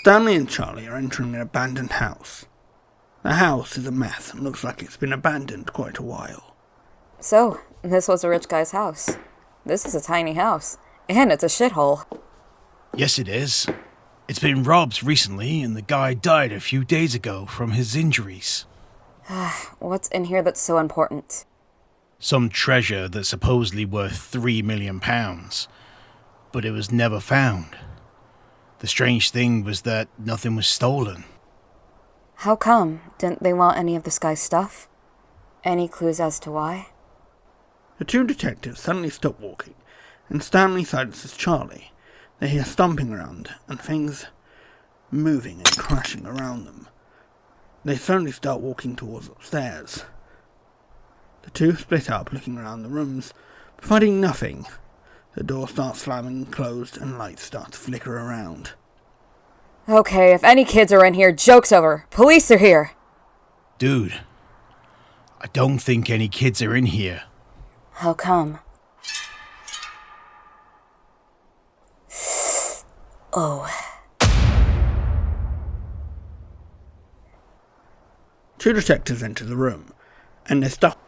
Stanley and Charlie are entering an abandoned house. The house is a mess and looks like it's been abandoned quite a while. So, this was a rich guy's house. This is a tiny house, and it's a shithole. Yes, it is. It's been robbed recently, and the guy died a few days ago from his injuries. What's in here that's so important? Some treasure that's supposedly worth £3 million, but it was never found. The strange thing was that nothing was stolen. How come? Didn't they want any of this guy's stuff? Any clues as to why? The two detectives suddenly stop walking, and Stanley silences Charlie. They hear stomping around, and things moving and crashing around them. They slowly start walking towards upstairs. The two split up, looking around the rooms, but finding nothing. The door starts slamming closed, and lights start to flicker around. Okay, if any kids are in here, joke's over. Police are here. Dude, I don't think any kids are in here. How come? Oh. Two detectives enter the room, and they stop.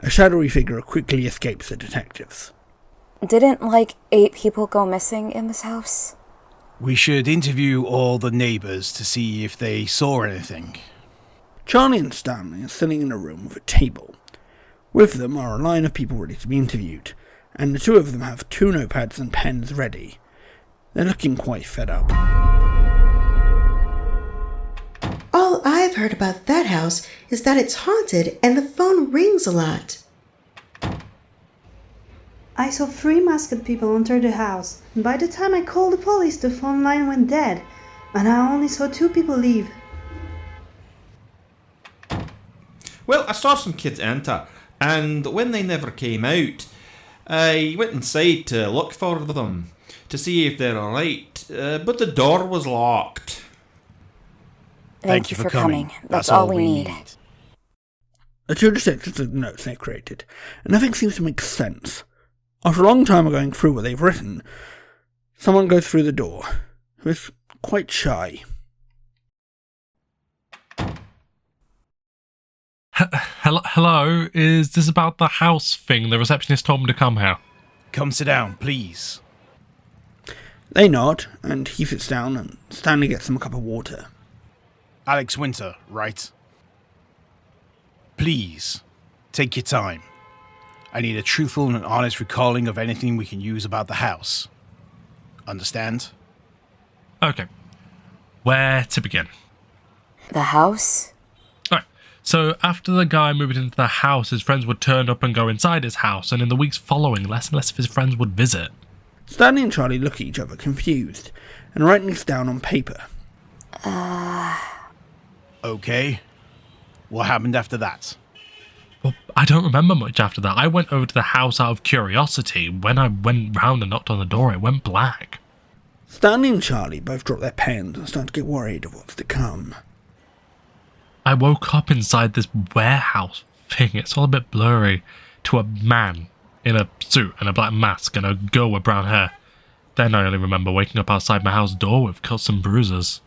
A shadowy figure quickly escapes the detectives. Didn't, 8 people go missing in this house? We should interview all the neighbours to see if they saw anything. Charlie and Stanley are sitting in a room with a table. With them are a line of people ready to be interviewed, and the two of them have 2 notepads and pens ready. They're looking quite fed up. All I've heard about that house is that it's haunted and the phone rings a lot. I saw 3 masked people enter the house, and by the time I called the police, the phone line went dead, and I only saw 2 people leave. Well, I saw some kids enter, and when they never came out, I went inside to look for them, to see if they're alright, but the door was locked. Thank you for coming. That's all we need. The two detectives look at the notes they've created, and nothing seems to make sense. After a long time of going through what they've written, someone goes through the door, who is quite shy. Hello? Is this about the house thing? The receptionist told me to come here. Come sit down, please. They nod, and he sits down, and Stanley gets them a cup of water. Alex Winter, right? Please, take your time. I need a truthful and honest recalling of anything we can use about the house. Understand? Okay. Where to begin? The house? Alright, so after the guy moved into the house, his friends would turn up and go inside his house, and in the weeks following, less and less of his friends would visit. Stanley and Charlie look at each other, confused, and write this down on paper. Okay. What happened after that? Well, I don't remember much after that. I went over to the house out of curiosity. When I went round and knocked on the door, it went black. Stanley and Charlie both drop their pens and start to get worried of what's to come. I woke up inside this warehouse thing. It's all a bit blurry. To a man in a suit and a black mask and a girl with brown hair. Then I only remember waking up outside my house door with cuts and bruises.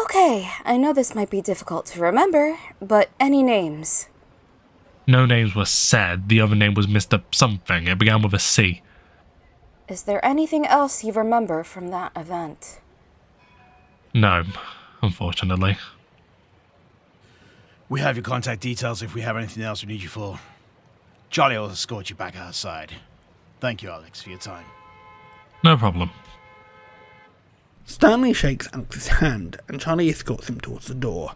Okay, I know this might be difficult to remember, but any names? No names were said. The other name was Mr. Something. It began with a C. Is there anything else you remember from that event? No, unfortunately. We have your contact details if we have anything else we need you for. Charlie will escort you back outside. Thank you, Alex, for your time. No problem. Stanley shakes Alex's hand, and Charlie escorts him towards the door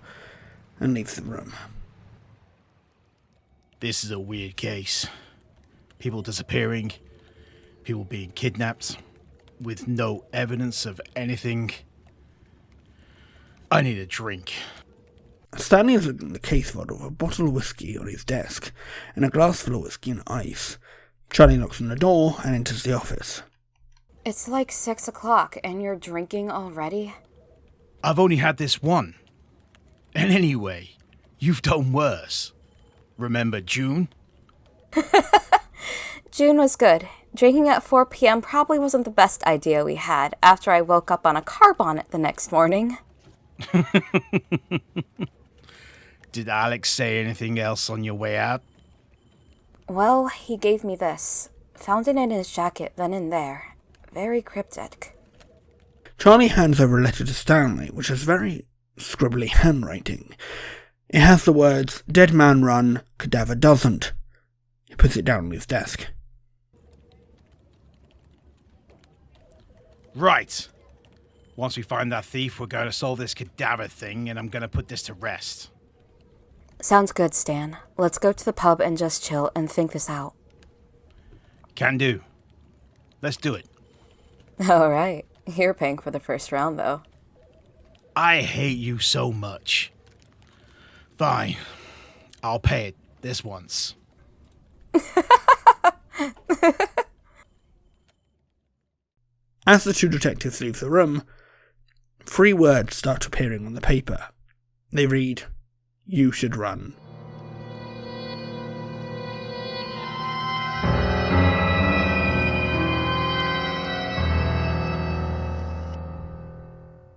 and leaves the room. This is a weird case. People disappearing, people being kidnapped, with no evidence of anything. I need a drink. Stanley is looking at the case file with a bottle of whiskey on his desk and a glass full of whiskey and ice. Charlie knocks on the door and enters the office. It's like 6 o'clock and you're drinking already? I've only had this one. And anyway, you've done worse. Remember June? June was good. Drinking at 4 p.m. probably wasn't the best idea we had after I woke up on a car bonnet the next morning. Did Alex say anything else on your way out? Well, he gave me this. Found it in his jacket, then in there. Very cryptic. Charlie hands over a letter to Stanley, which has very scribbly handwriting. It has the words, "Dead man run, Cadaver doesn't." He puts it down on his desk. Right. Once we find that thief, we're going to solve this Cadaver thing, and I'm going to put this to rest. Sounds good, Stan. Let's go to the pub and just chill and think this out. Can do. Let's do it. Alright. You're paying for the first round, though. I hate you so much. Fine. I'll pay it this once. As the two detectives leave the room, 3 words start appearing on the paper. They read, "You should run."